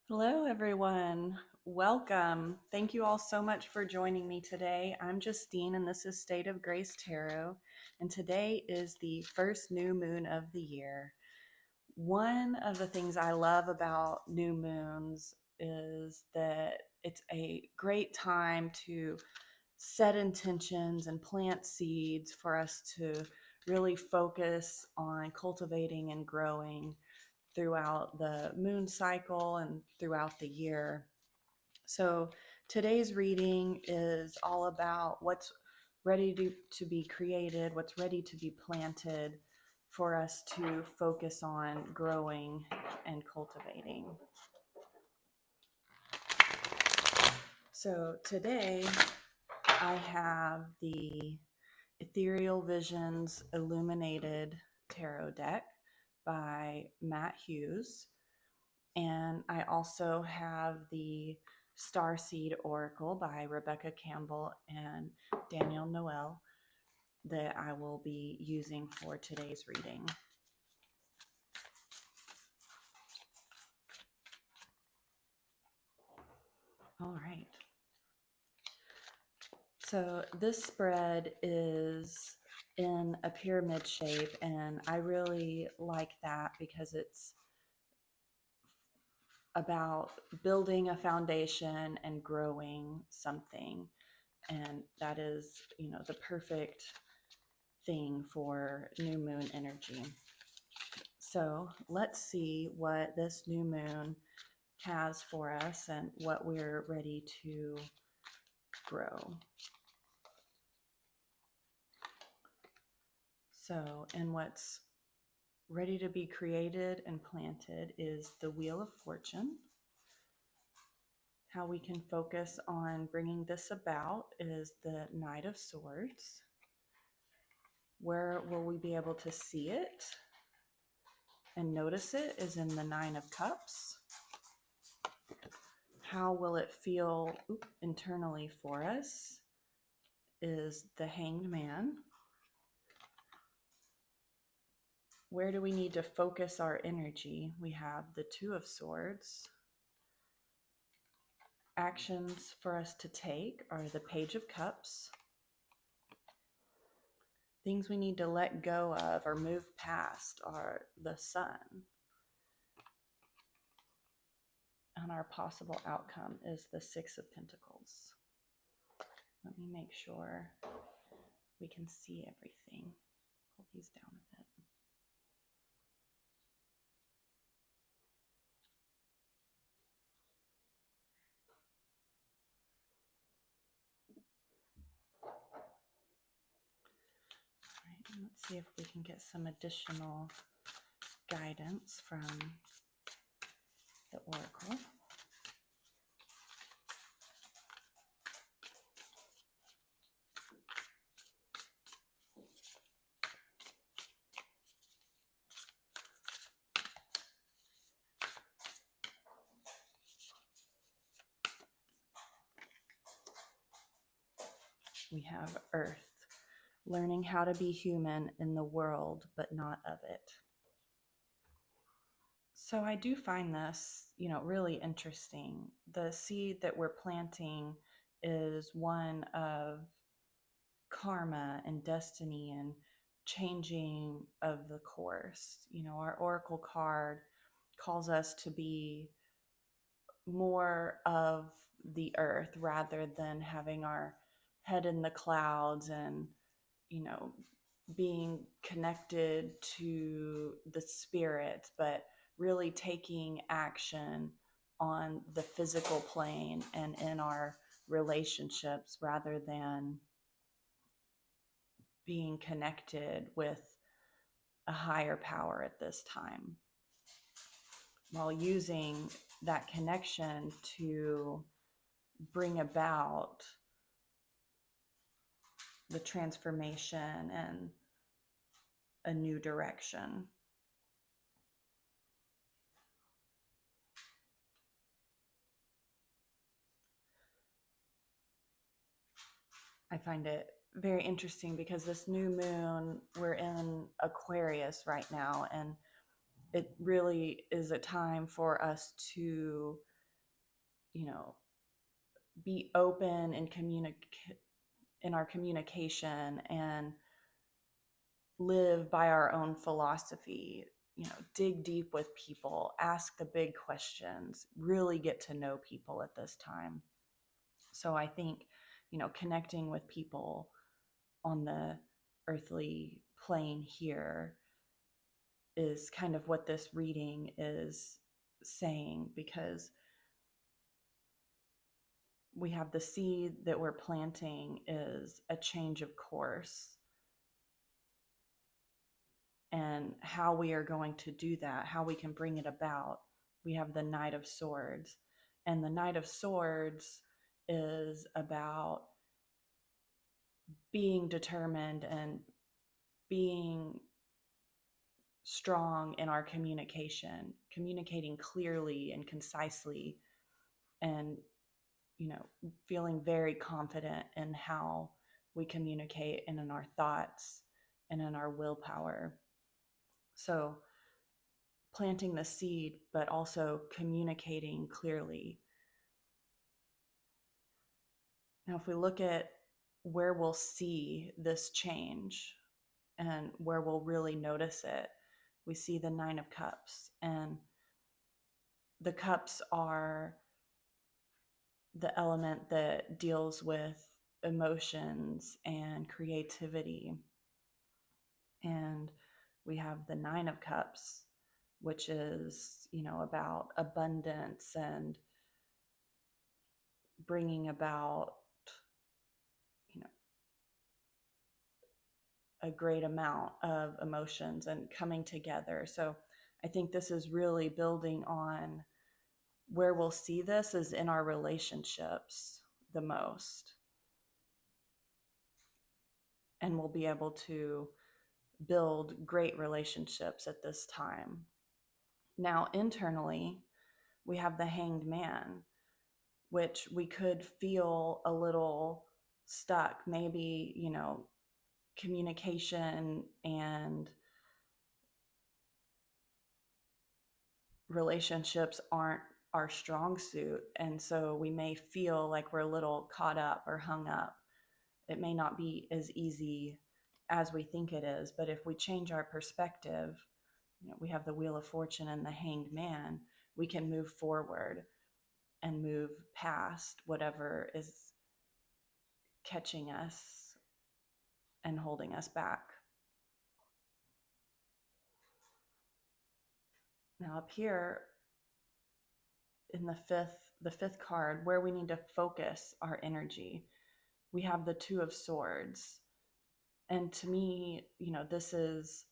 Hello, everyone. Welcome. Thank you all so much for joining me today. I'm Justine, and this is State of Grace Tarot. And today is the first new moon of the year. One of the things I love about new moons is that it's a great time to set intentions and plant seeds for us to really focus on cultivating and growing throughout the moon cycle and throughout the year. So today's reading is all about what's ready to be created, what's ready to be planted for us to focus on growing and cultivating. So today I have the Ethereal Visions Illuminated Tarot deck by Matt Hughes. And I also have the Starseed Oracle by Rebecca Campbell and Daniel Noel that I will be using for today's reading. All right. So this spread is in a pyramid shape, and I really like that because it's about building a foundation and growing something. And that is, the perfect thing for new moon energy. So let's see what this new moon has for us and what we're ready to grow. So, and what's ready to be created and planted is the Wheel of Fortune. How we can focus on bringing this about is the Knight of Swords. Where will we be able to see it and notice it is in the Nine of Cups. How will it feel internally for us is the Hanged Man. Where do we need to focus our energy? We have the Two of Swords. Actions for us to take are the Page of Cups. Things we need to let go of or move past are the Sun. And our possible outcome is the Six of Pentacles. Let me make sure we can see everything. Pull these down a bit. All right, let's see if we can get some additional guidance from the Oracle. We have Earth, learning how to be human in the world, but not of it. So I do find this, really interesting. The seed that we're planting is one of karma and destiny and changing of the course. Our oracle card calls us to be more of the earth rather than having our head in the clouds and, you know, being connected to the spirit, but really taking action on the physical plane and in our relationships rather than being connected with a higher power at this time, while using that connection to bring about the transformation and a new direction. I find it very interesting because this new moon, we're in Aquarius right now, and it really is a time for us to you know, be open and in our communication and live by our own philosophy, dig deep with people, ask the big questions, really get to know people at this time. So I think, connecting with people on the earthly plane here is kind of what this reading is saying, because we have the seed that we're planting is a change of course, and how we are going to do that, how we can bring it about. We have the Knight of Swords, and the Knight of Swords is about being determined and being strong in our communication, communicating clearly and concisely, and feeling very confident in how we communicate and in our thoughts and in our willpower. So planting the seed, but also communicating clearly. Now, if we look at where we'll see this change and where we'll really notice it, we see the Nine of Cups. And the cups are the element that deals with emotions and creativity. And we have the Nine of Cups, which is, about abundance and bringing about, you know, a great amount of emotions and coming together. So I think this is really building on where we'll see this is in our relationships the most. And we'll be able to build great relationships at this time. Now, internally, we have the Hanged Man, which we could feel a little stuck. Maybe, communication and relationships aren't our strong suit. And so we may feel like we're a little caught up or hung up. It may not be as easy as we think it is, but if we change our perspective, we have the Wheel of Fortune and the Hanged Man, we can move forward and move past whatever is catching us and holding us back. Now up here in the fifth card, where we need to focus our energy, we have the Two of Swords. And to me, this is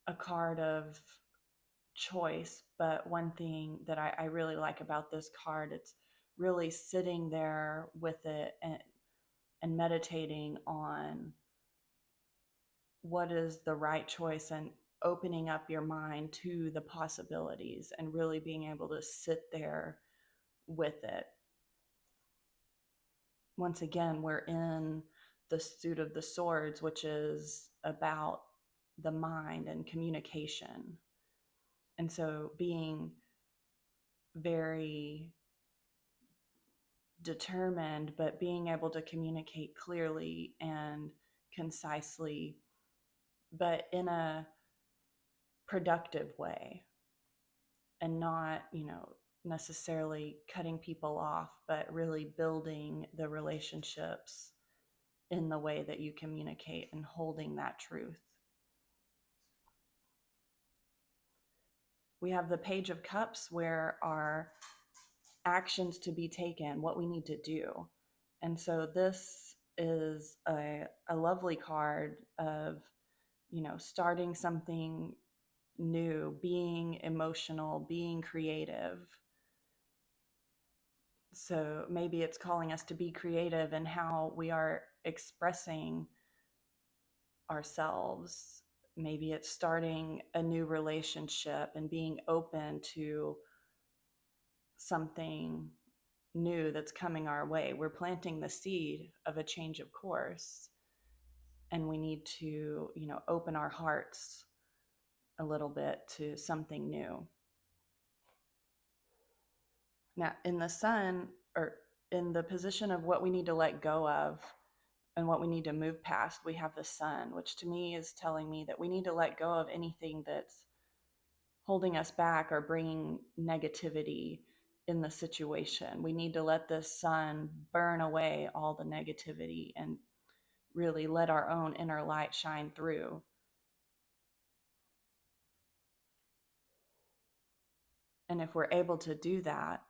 a card of choice, but one thing that I really like about this card, it's really sitting there with it and meditating on what is the right choice and opening up your mind to the possibilities and really being able to sit there with it. Once again, we're in the suit of the swords, which is about the mind and communication. And so being very determined, but being able to communicate clearly and concisely, but in a productive way, and not, necessarily cutting people off, but really building the relationships in the way that you communicate and holding that truth. We have the Page of Cups, where our actions to be taken, what we need to do. And so this is a lovely card of, starting something new, being emotional, being creative. So maybe it's calling us to be creative in how we are expressing ourselves. Maybe it's starting a new relationship and being open to something new that's coming our way. We're planting the seed of a change of course, and we need to, open our hearts a little bit to something new. Now, in the sun, or in the position of what we need to let go of and what we need to move past, we have the sun, which to me is telling me that we need to let go of anything that's holding us back or bringing negativity in the situation. We need to let the sun burn away all the negativity and really let our own inner light shine through. And if we're able to do that,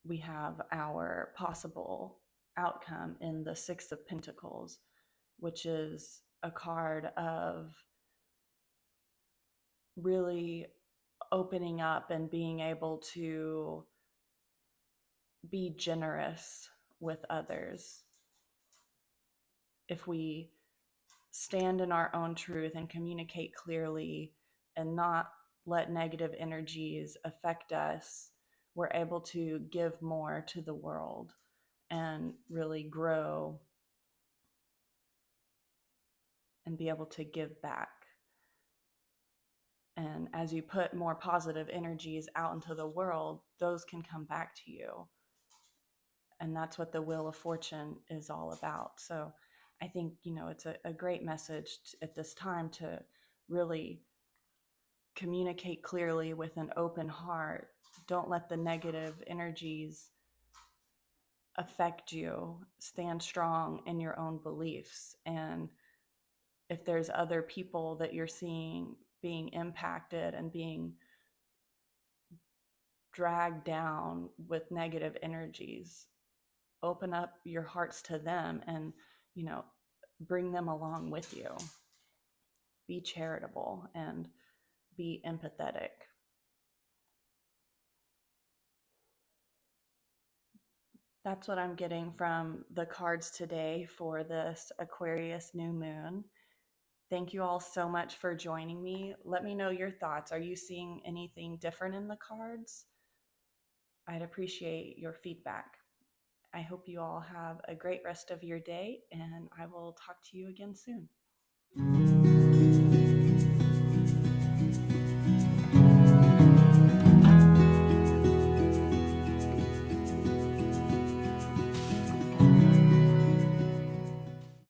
we have our possible outcome in the Six of Pentacles, which is a card of really opening up and being able to be generous with others. If we stand in our own truth and communicate clearly and not let negative energies affect us, we're able to give more to the world and really grow and be able to give back. And as you put more positive energies out into the world, those can come back to you. And that's what the Wheel of Fortune is all about. So I think, it's a great message at this time to really communicate clearly with an open heart. Don't let the negative energies affect you. Stand strong in your own beliefs. And if there's other people that you're seeing being impacted and being dragged down with negative energies, open up your hearts to them and, bring them along with you. Be charitable and be empathetic. That's what I'm getting from the cards today for this Aquarius new moon. Thank you all so much for joining me. Let me know your thoughts. Are you seeing anything different in the cards? I'd appreciate your feedback. I hope you all have a great rest of your day, and I will talk to you again soon.